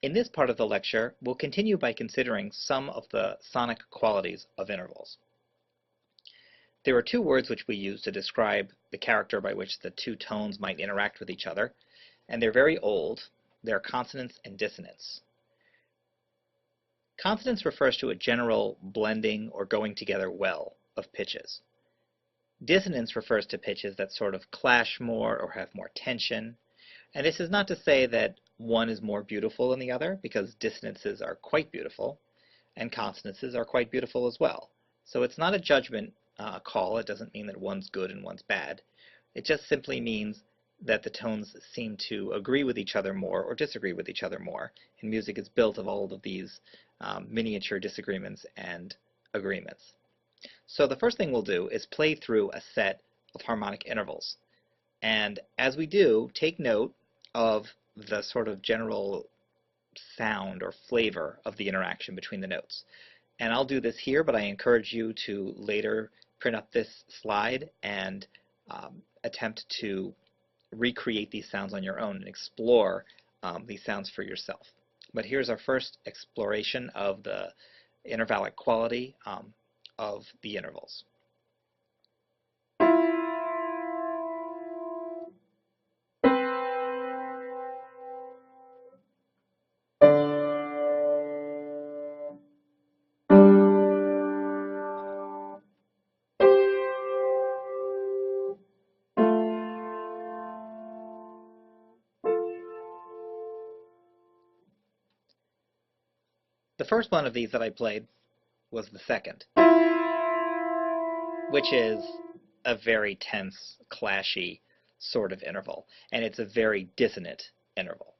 In this part of the lecture, we'll continue by considering some of the sonic qualities of intervals. There are two words which we use to describe the character by which the two tones might interact with each other, and they're very old. They're consonance and dissonance. Consonance refers to a general blending or going together well of pitches. Dissonance refers to pitches that sort of clash more or have more tension. And this is not to say that one is more beautiful than the other, because dissonances are quite beautiful and consonances are quite beautiful as well. So it's not a judgment call. It doesn't mean that one's good and one's bad. It just simply means that the tones seem to agree with each other more or disagree with each other more. And music is built of all of these miniature disagreements and agreements. So the first thing we'll do is play through a set of harmonic intervals. And as we do, take note of the sort of general sound or flavor of the interaction between the notes. And I'll do this here, but I encourage you to later print up this slide and attempt to recreate these sounds on your own and explore these sounds for yourself. But here's our first exploration of the intervallic quality of the intervals. The first one of these that I played was the second, which is a very tense, clashy sort of interval, and it's a very dissonant interval.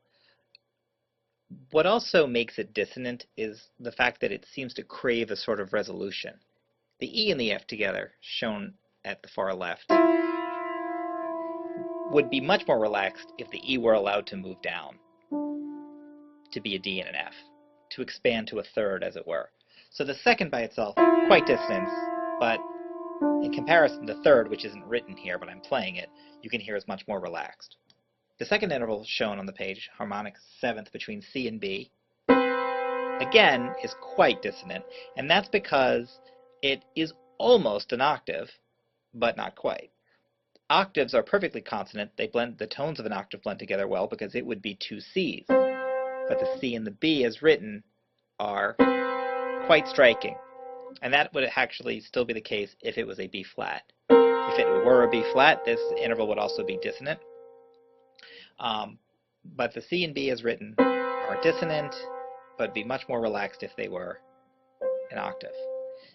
What also makes it dissonant is the fact that it seems to crave a sort of resolution. The E and the F together, shown at the far left, would be much more relaxed if the E were allowed to move down to be a D and an F, to expand to a third, as it were. So the second by itself, quite dissonant, but in comparison, the third, which isn't written here, but I'm playing it, you can hear is much more relaxed. The second interval shown on the page, harmonic seventh between C and B, again, is quite dissonant, and that's because it is almost an octave, but not quite. Octaves are perfectly consonant. They blend, the tones of an octave blend together well because it would be two C's. But the C and the B as written are quite striking. And that would actually still be the case if it was a B flat. If it were a B flat, this interval would also be dissonant. But the C and B as written are dissonant, but be much more relaxed if they were an octave.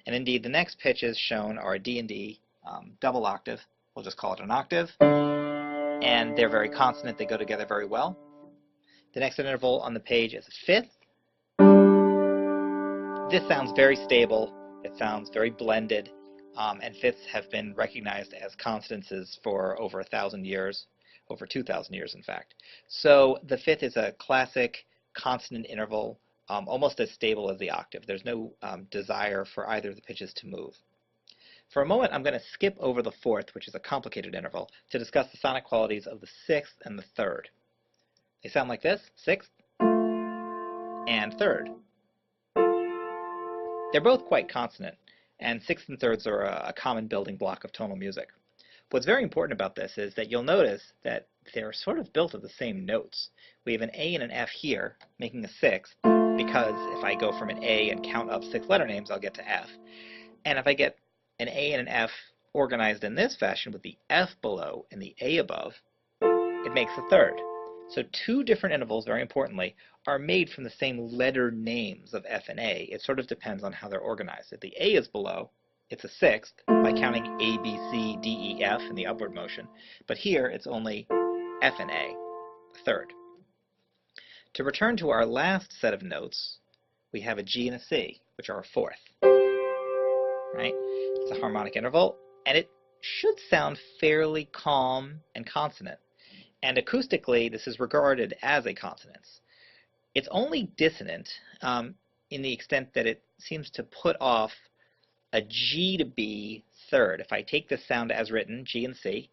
And indeed, the next pitches shown are D and D, double octave. We'll just call it an octave. And they're very consonant. They go together very well. The next interval on the page is a fifth. This sounds very stable. It sounds very blended. And fifths have been recognized as consonances for over 1,000 years, over 2,000 years, in fact. So the fifth is a classic consonant interval, almost as stable as the octave. There's no desire for either of the pitches to move. For a moment, I'm going to skip over the fourth, which is a complicated interval, to discuss the sonic qualities of the sixth and the third. They sound like this: sixth and third. They're both quite consonant, and sixths and thirds are a common building block of tonal music. What's very important about this is that you'll notice that they're sort of built of the same notes. We have an A and an F here, making a sixth, because if I go from an A and count up 6 letter names, I'll get to F. And if I get an A and an F organized in this fashion with the F below and the A above, it makes a third. So two different intervals, very importantly, are made from the same letter names of F and A. It sort of depends on how they're organized. If the A is below, it's a sixth by counting A, B, C, D, E, F in the upward motion. But here, it's only F and A, a third. To return to our last set of notes, we have a G and a C, which are a fourth. Right? It's a harmonic interval, and it should sound fairly calm and consonant. And acoustically, this is regarded as a consonance. It's only dissonant in the extent that it seems to put off a G to B third. If I take this sound as written, G and C,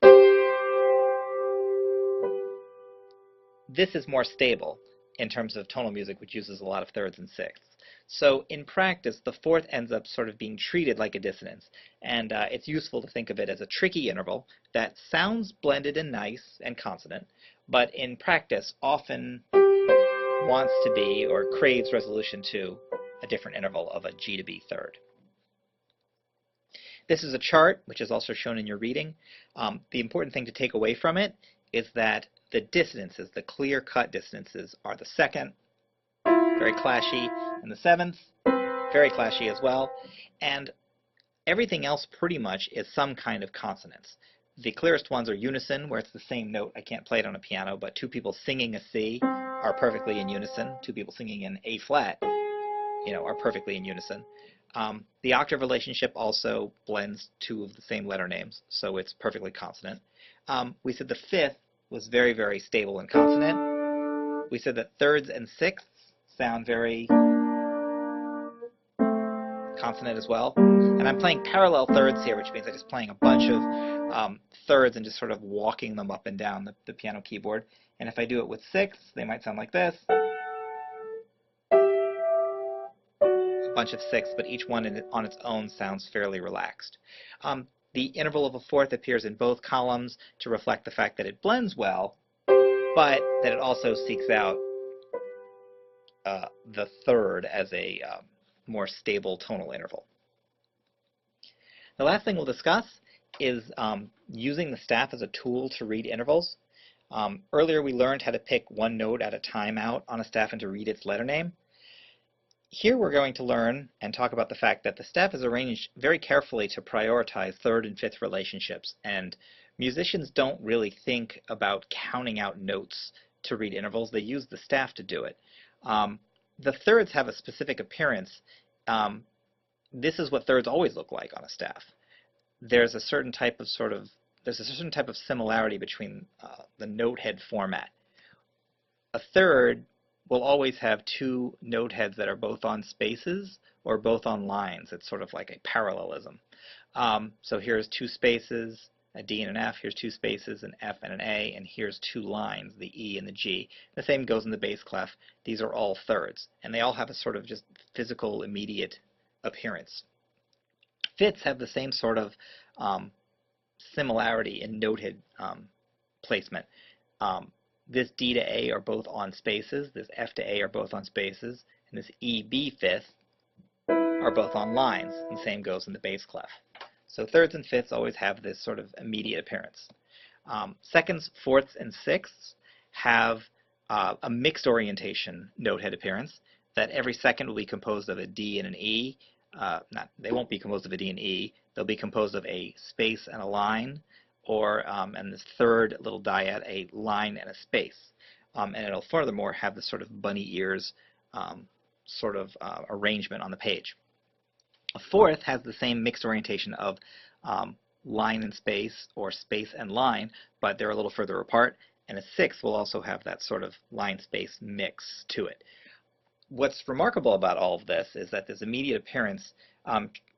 this is more stable. in terms of tonal music, which uses a lot of thirds and sixths. So in practice, the fourth ends up sort of being treated like a dissonance, and it's useful to think of it as a tricky interval that sounds blended and nice and consonant, but in practice often wants to be or craves resolution to a different interval of a G to B third. This is a chart, which is also shown in your reading. The important thing to take away from it is that the dissonances, the clear-cut dissonances, are the second, very clashy, and the seventh, very clashy as well, and everything else pretty much is some kind of consonance. The clearest ones are unison, where it's the same note. I can't play it on a piano, but two people singing a C are perfectly in unison. Two people singing an A flat, are perfectly in unison. The octave relationship also blends two of the same letter names, so it's perfectly consonant. We said the fifth was very, very stable and consonant. We said that thirds and sixths sound very consonant as well. And I'm playing parallel thirds here, which means I'm just playing a bunch of thirds and just sort of walking them up and down the piano keyboard. And if I do it with sixths, they might sound like this. A bunch of sixths, but each one on its own sounds fairly relaxed. The interval of a fourth appears in both columns to reflect the fact that it blends well, but that it also seeks out the third as a more stable tonal interval. The last thing we'll discuss is using the staff as a tool to read intervals. Earlier we learned how to pick one note at a time out on a staff and to read its letter name. Here we're going to learn and talk about the fact that the staff is arranged very carefully to prioritize third and fifth relationships, and musicians don't really think about counting out notes to read intervals. They use the staff to do it. The thirds have a specific appearance. This is what thirds always look like on a staff. There's a certain type of similarity between the note head format. A third will always have two note heads that are both on spaces or both on lines. It's sort of like a parallelism. So here's two spaces, a D and an F. Here's two spaces, an F and an A, and here's two lines, the E and the G. The same goes in the bass clef. These are all thirds, and they all have a sort of just physical, immediate appearance. Fifths have the same sort of similarity in notehead placement. This D to A are both on spaces, this F to A are both on spaces, and this E, B fifth are both on lines, and the same goes in the bass clef. So thirds and fifths always have this sort of immediate appearance. Seconds, fourths, and sixths have a mixed orientation notehead appearance, that every second will be composed of a D and an E. They won't be composed of a D and E. They'll be composed of a space and a line, or and this third little dyad, a line and a space. And it'll furthermore have this sort of bunny ears arrangement on the page. A fourth has the same mixed orientation of line and space, or space and line, but they're a little further apart. And a sixth will also have that sort of line-space mix to it. What's remarkable about all of this is that this immediate appearance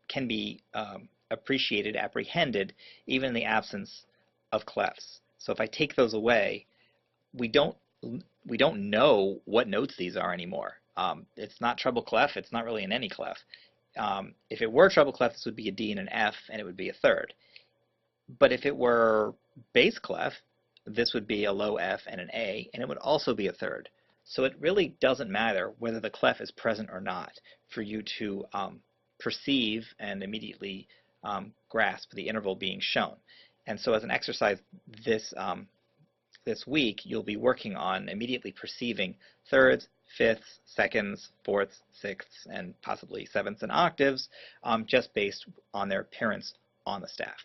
can be apprehended, even in the absence of clefs. So if I take those away, we don't know what notes these are anymore. It's not treble clef. It's not really in any clef. If it were treble clef, this would be a D and an F, and it would be a third. But if it were bass clef, this would be a low F and an A, and it would also be a third. So it really doesn't matter whether the clef is present or not for you to perceive and immediately grasp the interval being shown. And so as an exercise this week, you'll be working on immediately perceiving thirds, fifths, seconds, fourths, sixths, and possibly sevenths and octaves, just based on their appearance on the staff.